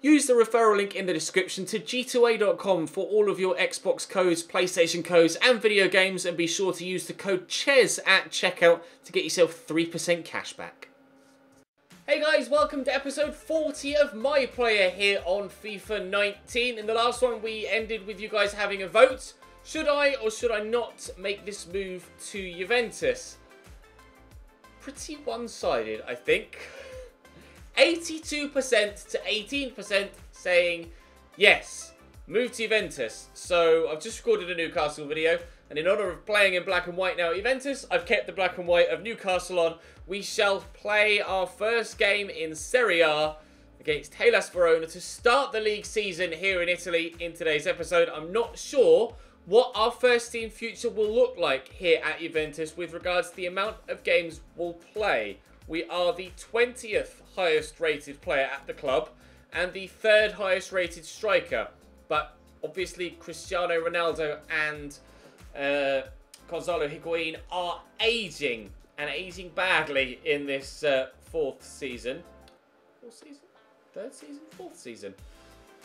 Use the referral link in the description to g2a.com for all of your Xbox codes, PlayStation codes and video games, and be sure to use the code CHES at checkout to get yourself 3% cashback. Hey guys, welcome to episode 40 of My Player here on FIFA 19. In the last one we ended with you guys having a vote. Should I or should I not make this move to Juventus? Pretty one-sided, I think. 82% to 18% saying yes, move to Juventus. So I've just recorded a Newcastle video, and in honour of playing in black and white now at Juventus, I've kept the black and white of Newcastle on. We shall play our first game in Serie A against Hellas Verona to start the league season here in Italy in today's episode. I'm not sure what our first team future will look like here at Juventus with regards to the amount of games we'll play. We are the 20th highest rated player at the club and the 3rd highest rated striker. But obviously Cristiano Ronaldo and Gonzalo Higuain are aging, and aging badly in this 4th season. 4th season? 3rd season? 4th season.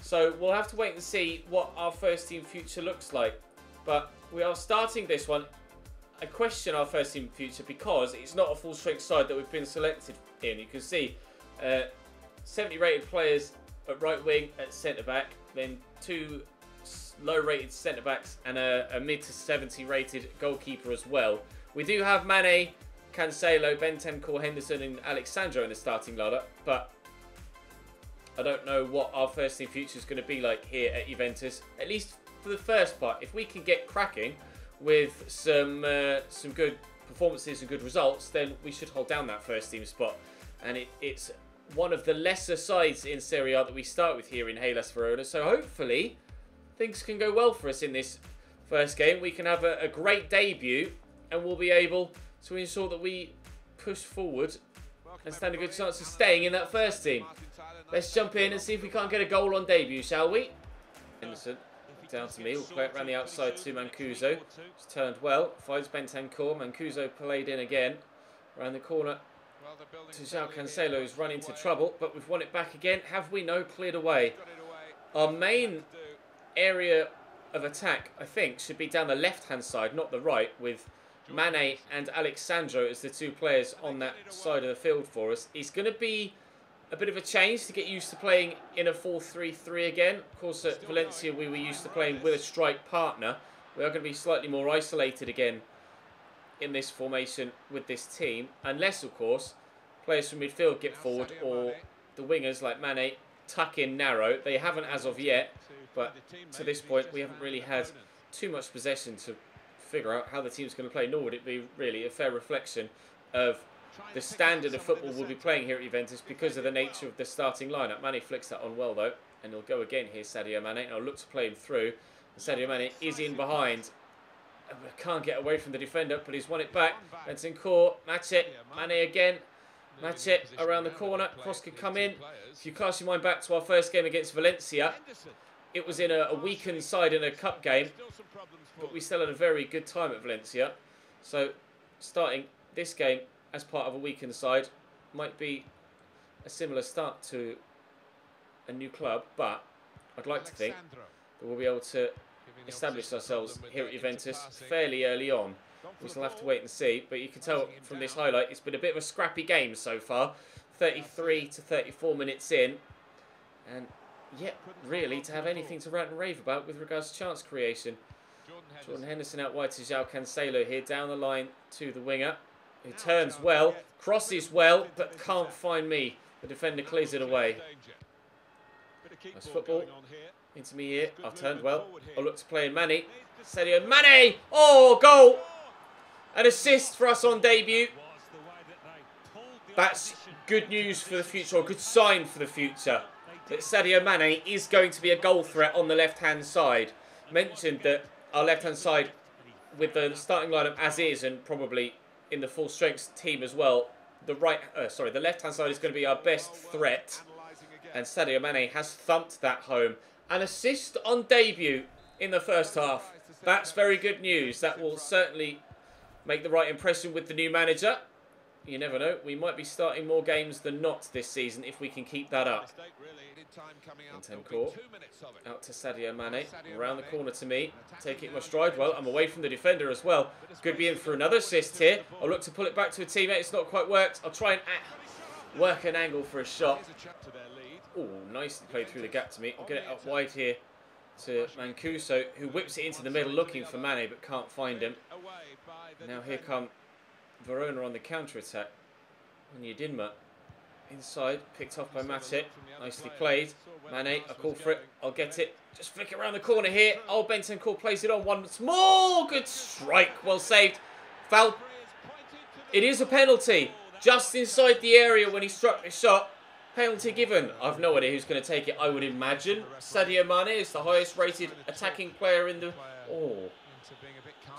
So we'll have to wait and see what our first team future looks like. But we are starting this one. I question our first team future because it's not a full strength side that we've been selected in. You can see 70 rated players at right wing, at centre back, then 2 low rated centre backs and a mid to 70 rated goalkeeper as well. We do have Mane, Cancelo, Benevento, Henderson and Alexandro in the starting lineup, but I don't know what our first team future is going to be like here at Juventus, at least for the first part. If we can get cracking with some good performances and good results, then we should hold down that first team spot. And it's one of the lesser sides in Serie A that we start with here in Hellas Verona. So hopefully things can go well for us in this first game. We can have a great debut and we'll be able to ensure that we push forward and stand a good chance of staying in that first team. Let's jump in and see if we can't get a goal on debut, shall we? Henderson. Down to me, we'll play it around the outside to Mancuso. It's turned well, finds Bentancur. Mancuso played in again. Around the corner to João Cancelo, who's run into trouble, but we've won it back again. Have we? No, cleared away. Our main area of attack, I think, should be down the left-hand side, not the right, with Mane and Alexandro as the 2 players on that side of the field for us. It's going to be a bit of a change to get used to playing in a 4-3-3 again. Of course, at Valencia, we were used to playing with a strike partner. We are going to be slightly more isolated again in this formation with this team. Unless, of course, players from midfield get forward or the wingers like Mane tuck in narrow. They haven't as of yet, but to this point, we haven't really had too much possession to figure out how the team's going to play, nor would it be really a fair reflection of the standard of football we'll be playing here at Juventus because of the nature of the starting lineup. Mane flicks that on well though, and he'll go again here, Sadio Mane, and I'll look to play him through. And Sadio Mane is in behind. Can't get away from the defender, but he's won it back. Bentancur, match it, Mane again. Match it around the corner. Cross could come in. If you cast your mind back to our first game against Valencia, it was in a weakened side in a cup game, but we still had a very good time at Valencia. So starting this game as part of a weakened side might be a similar start to a new club, but I'd like to think that we'll be able to establish ourselves here at Juventus fairly early on. We still have to wait and see, but you can tell from this highlight it's been a bit of a scrappy game so far. 33 to 34 minutes in, and yet really to have anything to rant and rave about with regards to chance creation. Jordan Henderson out wide to João Cancelo here, down the line to the winger, who turns well, crosses well, but can't find me. The defender clears it away. Nice football into me here. I've turned well. I'll look to play in Mane. Sadio Mane! Oh, goal! An assist for us on debut. That's good news for the future, or good sign for the future, that Sadio Mane is going to be a goal threat on the left-hand side. Mentioned that our left-hand side, with the starting lineup as is, and probably in the full strength team as well, the left-hand side is going to be our best threat, and Sadio Mane has thumped that home. An assist on debut in the first half. That's very good news. That will certainly make the right impression with the new manager. you never know. We might be starting more games than not this season if we can keep that up. Bentancur out to Sadio Mane. Around the corner to me. Take it in my stride. Well, I'm away from the defender as well. Could be in for another assist here. I'll look to pull it back to a teammate. It's not quite worked. I'll try and work an angle for a shot. Oh, nicely played through the gap to me. I'll get it up wide here to Mancuso, who whips it into the middle looking for Mane but can't find him. Now here come Verona on the counter-attack. Onyedinma inside, picked off by Matic. Nicely played. Mane, I call for it. I'll get it. Just flick it around the corner here. Oh, Bentancur plays it on once more. Good strike. Well saved. Foul. It is a penalty. Just inside the area when he struck the shot. Penalty given. I've no idea who's going to take it. I would imagine Sadio Mane is the highest rated attacking player in the... Oh,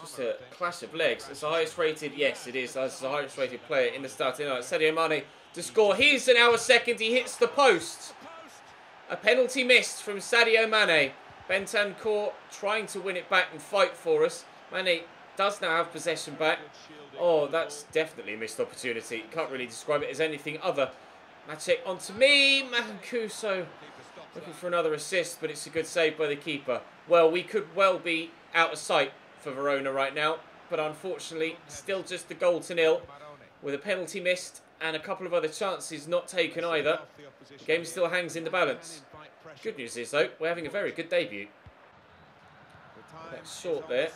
just a clash of legs. It's the highest rated... Yes, it is. That's the highest rated player in the starting line. Sadio Mane to score. Here's an hour second. He hits the post. A penalty missed from Sadio Mane. Bentancur trying to win it back and fight for us. Mane does now have possession back. Oh, that's definitely a missed opportunity. Can't really describe it as anything other. Matic onto me. Mancuso looking for another assist, but it's a good save by the keeper. Well, we could well be out of sight for Verona right now, but unfortunately, still just a goal to nil with a penalty missed and a couple of other chances not taken either. The game still hangs in the balance. Good news is, though, we're having a very good debut. That's short there.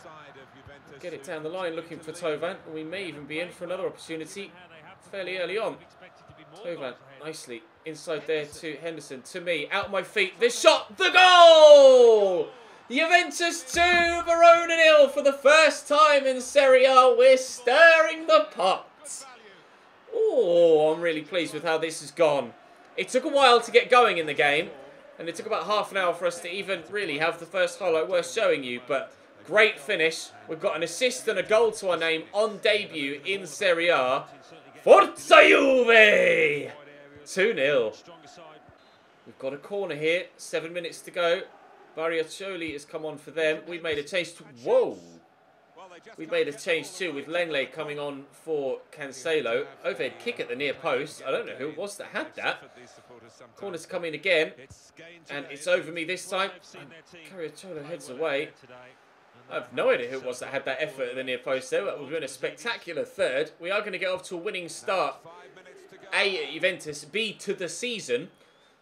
Get it down the line looking for Tovan. We may even be in for another opportunity fairly early on. Tovan nicely inside there to Henderson, to me, out of my feet, this shot, the goal! Juventus 2, Verona 0 for the first time in Serie A. We're stirring the pot. Oh, I'm really pleased with how this has gone. It took a while to get going in the game, and it took about half an hour for us to even really have the first highlight worth showing you, but great finish. We've got an assist and a goal to our name on debut in Serie A. FORZA JUVE! 2-0. We've got a corner here. 7 minutes to go. Barriaccioli has come on for them. We made a change. Whoa! We made a change too with Lengley coming on for Cancelo. Overhead kick at the near post. I don't know who it was that had that. Corner's come in again. And it's over me this time. Barriaccioli heads away. I have no idea who it was that had that effort at the near post there. That would have been a spectacular third. We are going to get off to a winning start. A, at Juventus. B, to the season.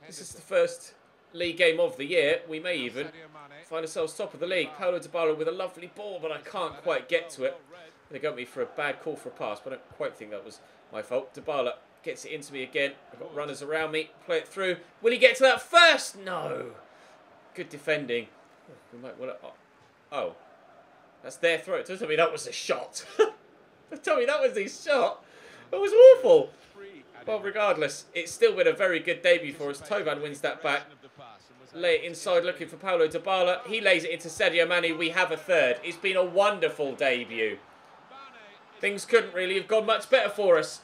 This is the first league game of the year. We may even find ourselves top of the league. Paulo Dybala with a lovely ball, but I can't quite get to it. They got me for a bad call for a pass, but I don't quite think that was my fault. Dybala gets it into me again. I've got runners around me. Play it through. Will he get to that first? No. Good defending. We might want to... Oh. That's their throw. Don't tell me that was a shot. Don't tell me that was his shot. That was awful. Well, regardless, it's still been a very good debut for us. Tovan wins that back. Lay it inside looking for Paulo Dybala. He lays it into Sadio Mane. We have a third. It's been a wonderful debut. Things couldn't really have gone much better for us.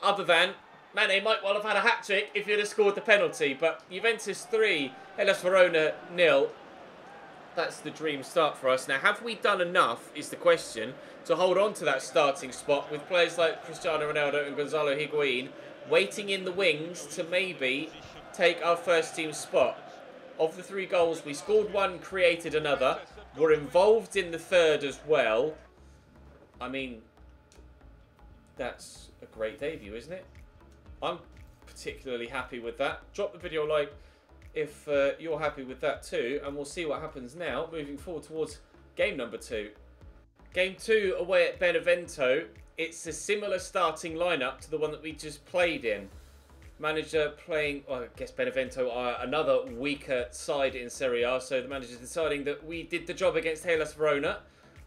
Other than Mane might well have had a hat-trick if he'd have scored the penalty. But Juventus 3, Hellas Verona 0. That's the dream start for us. Now, have we done enough, is the question, to hold on to that starting spot with players like Cristiano Ronaldo and Gonzalo Higuain waiting in the wings to maybe take our first team spot? Of the 3 goals, we scored one, created another. We're involved in the third as well. I mean, that's a great debut, isn't it? I'm particularly happy with that. Drop the video a like if you're happy with that too, and we'll see what happens now moving forward towards game number 2. Game 2 away at Benevento. It's a similar starting lineup to the one that we just played in. Manager playing, well, I guess Benevento are another weaker side in Serie A, so the manager's deciding that we did the job against Hellas Verona.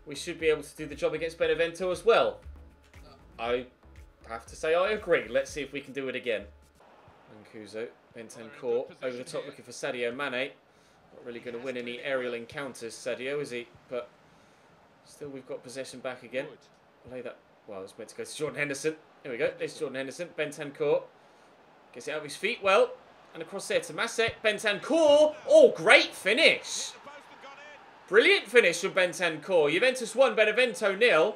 We should be able to do the job against Benevento as well. I have to say I agree. Let's see if we can do it again. Mancuso, Bentancur, over the top looking for Sadio Mane. Not really going to win any aerial encounters, Sadio, is he? But still we've got possession back again. Lay that, well, it's meant to go to Jordan Henderson. Here we go, there's Jordan Henderson. Bentancur gets it out of his feet well. And across there to Masek. Bentancur. Oh, great finish. Brilliant finish from Bentancur. Juventus 1, Benevento 0.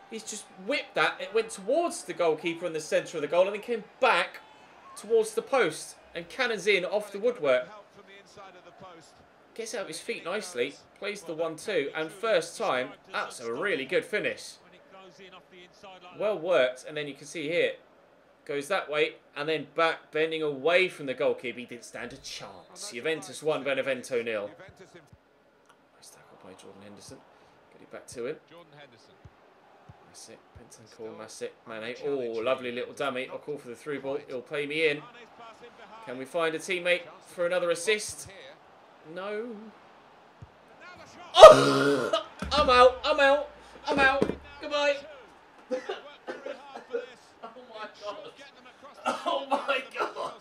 He's just whipped that. It went towards the goalkeeper in the centre of the goal and then came back towards the post and cannons in off the woodwork. Gets out of his feet nicely, plays the 1-2, and first time, that's a really good finish. Well worked, and then you can see here, goes that way, and then back, bending away from the goalkeeper. He didn't stand a chance. Juventus 1, Benevento 0. Nice tackle by Jordan Henderson. Get it back to him. That's it. Bentancur, that's it. Mane. Oh, lovely little dummy. I'll call for the through ball. He'll play me in. Can we find a teammate for another assist? No. Oh! I'm out. I'm out. I'm out. Goodbye. Oh my god. Oh my god.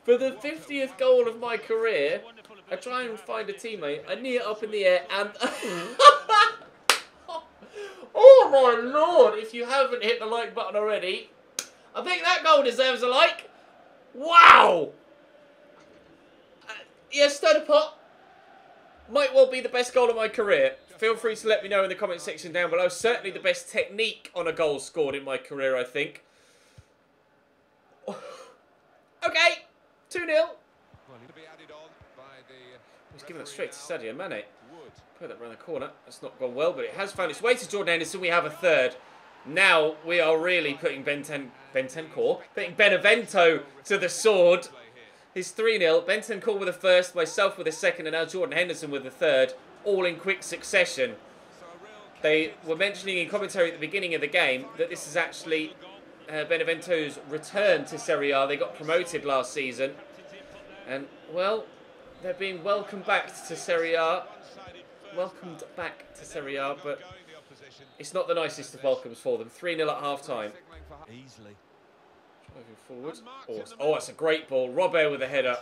For the 50th goal of my career, I try and find a teammate. I knee it up in the air and... Oh my lord. If you haven't hit the like button already, I think that goal deserves a like. Wow. Yeah, stirred a pot. Might well be the best goal of my career. Feel free to let me know in the comment section down below. Certainly the best technique on a goal scored in my career, I think. Okay, 2-0. He's giving it straight to Sadio Mane. Put that around the corner. That's not gone well, but it has found its way to Jordan Henderson. We have a third. Now we are really putting putting Benevento to the sword. It's 3-0. Bentancur with the first, myself with the second, and now Jordan Henderson with the third, all in quick succession. They were mentioning in commentary at the beginning of the game that this is actually Benevento's return to Serie A. They got promoted last season. And, well, they're being welcomed back to Serie A. Welcomed back to Serie A, but it's not the nicest of welcomes for them. 3-0 at half-time. Easily. Driving forward. Oh, that's a great ball. Robert with a header.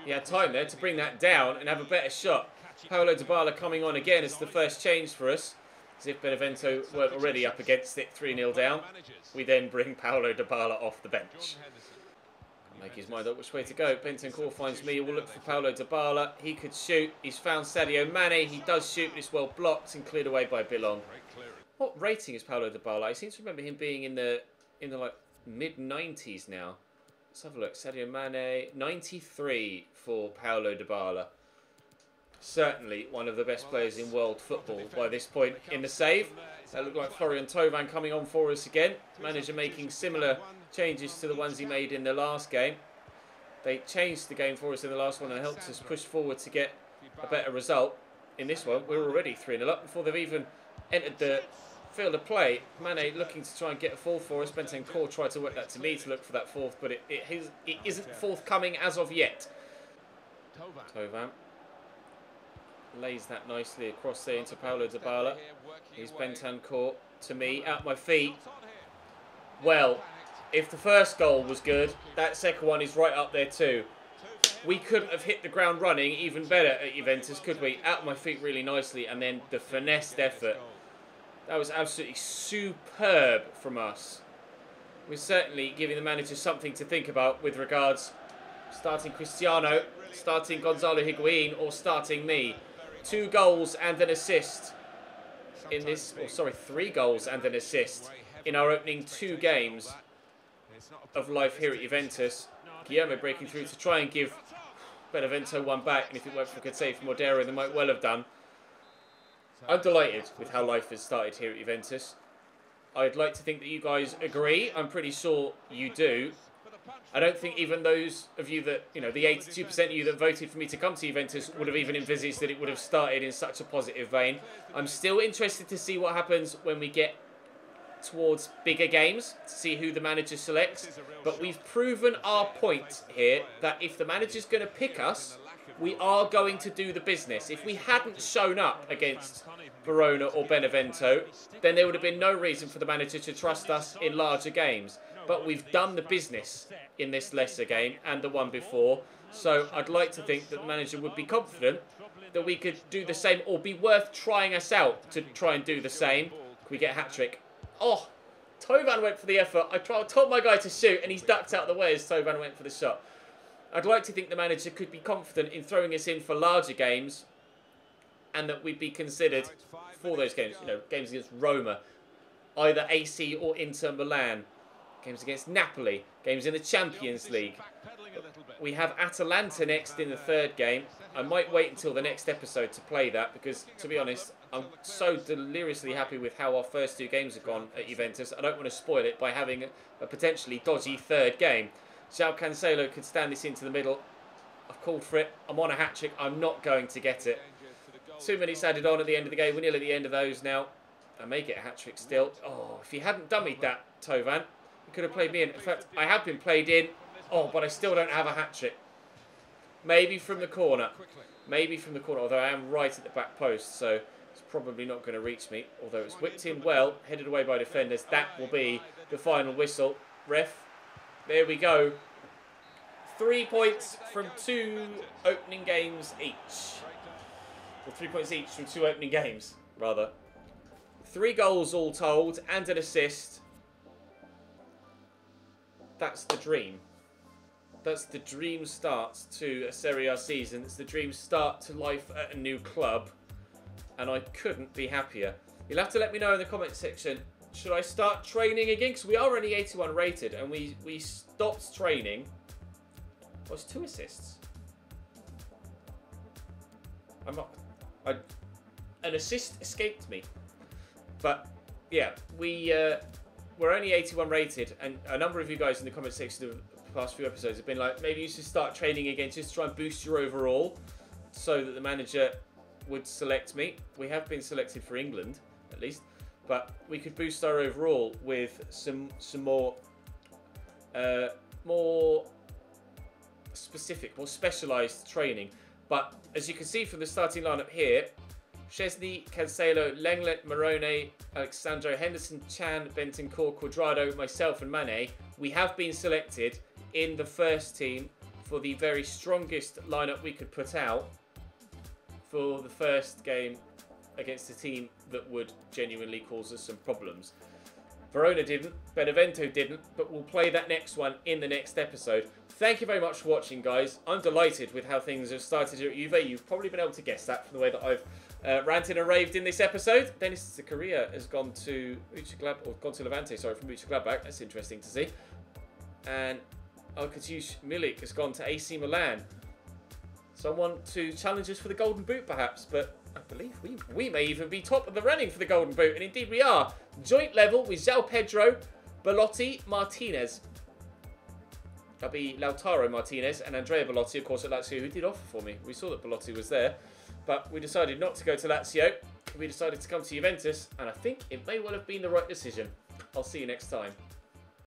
He had time there to bring that down and have a better shot. Paulo Dybala coming on again as the first change for us. As if Benevento weren't already up against it, 3-0 down. We then bring Paulo Dybala off the bench. Make his mind up which way to go. Bentancur finds me. We'll look for Paulo Dybala. He could shoot. He's found Sadio Mane. He does shoot, but it's well blocked and cleared away by Bilong. What rating is Paulo Dybala? I seem to remember him being in the like mid-90s now. Let's have a look. Sadio Mane, 93 for Paulo Dybala. Certainly one of the best players in world football by this point in the save. That looked like Florian Thauvin coming on for us again. Manager making similar changes to the ones he made in the last game. They changed the game for us in the last one and helped us push forward to get a better result. In this one, we're already 3-0 up before they've even entered the field of play. Mane looking to try and get a fourth for us. Bentancur tried to work that to me to look for that fourth, but it isn't forthcoming as of yet. Thauvin lays that nicely across there into Paulo Dybala. Here's Bentancur to me, at my feet. Well, if the first goal was good, that second one is right up there too. We couldn't have hit the ground running even better at Juventus, could we? At my feet really nicely, and then the finessed effort. That was absolutely superb from us. We're certainly giving the manager something to think about with regards starting Cristiano, starting Gonzalo Higuain, or starting me. 2 goals and an assist in this, or sorry, 3 goals and an assist in our opening 2 games of life here at Juventus. Guillermo breaking through to try and give Benevento one back, and if it weren't for a good save from Modero, they might well have done. I'm delighted with how life has started here at Juventus. I'd like to think that you guys agree. I'm pretty sure you do. I don't think even those of you that, you know, the 82% of you that voted for me to come to Juventus would have even envisaged that it would have started in such a positive vein. I'm still interested to see what happens when we get towards bigger games, to see who the manager selects. But we've proven our point here that if the manager's going to pick us, we are going to do the business. If we hadn't shown up against Verona or Benevento, then there would have been no reason for the manager to trust us in larger games. But we've done the business in this lesser game and the one before. So I'd like to think that the manager would be confident that we could do the same, or be worth trying us out to try and do the same. Can we get a hat-trick? Oh, Thauvin went for the effort. I told my guy to shoot and he's ducked out of the way as Thauvin went for the shot. I'd like to think the manager could be confident in throwing us in for larger games and that we'd be considered for those games. You know, games against Roma, either AC or Inter Milan, games against Napoli, games in the Champions League. We have Atalanta next in the third game. I might wait until the next episode to play that because, to be honest, I'm so deliriously happy with how our first 2 games have gone at Juventus. I don't want to spoil it by having a potentially dodgy third game. João Cancelo could stand this into the middle. I've called for it. I'm on a hat-trick. I'm not going to get it. 2 minutes added on at the end of the game. We're nearly at the end of those now. I may get a hat-trick still. Oh, if he hadn't dummied that, Tovan, he could have played me in. In fact, I have been played in. Oh, but I still don't have a hat-trick. Maybe from the corner. Maybe from the corner, although I am right at the back post, so it's probably not going to reach me. Although it's whipped in well, headed away by defenders. That will be the final whistle. Ref, there we go. 3 points from 2 opening games each. Or 3 points each from 2 opening games, rather. 3 goals all told, and an assist. That's the dream. That's the dream start to a Serie A season. It's the dream start to life at a new club. And I couldn't be happier. You'll have to let me know in the comment section. Should I start training again? Because we are only 81 rated. And we stopped training. Well, it's 2 assists. An assist escaped me. But, yeah. We're only 81 rated. And a number of you guys in the comment section of past few episodes have been like, maybe you should start training again just to try and boost your overall so that the manager would select me. We have been selected for England, at least, but we could boost our overall with some more specific, more specialised training. But as you can see from the starting lineup here, Szczesny, Cancelo, Lenglet, Morone, Alexandro, Henderson, Chan, Bentancur, Cuadrado, myself and Mane, we have been selected in the first team for the very strongest lineup we could put out for the first game against a team that would genuinely cause us some problems. Verona didn't, Benevento didn't, but we'll play that next one in the next episode. Thank you very much for watching, guys. I'm delighted with how things have started here at Juve. You've probably been able to guess that from the way that I've ranted and raved in this episode. Dennis Zakaria has gone to Levante, sorry, from Mönchengladbach. That's interesting to see. And Alkatiusz Milik has gone to AC Milan. Someone to challenge us for the Golden Boot, perhaps, but I believe we may even be top of the running for the Golden Boot, and indeed we are. Joint level with João Pedro, Belotti, Martinez. That'll be Lautaro Martinez and Andrea Belotti, of course, at Lazio, who did offer for me. We saw that Belotti was there, but we decided not to go to Lazio. We decided to come to Juventus, and I think it may well have been the right decision. I'll see you next time.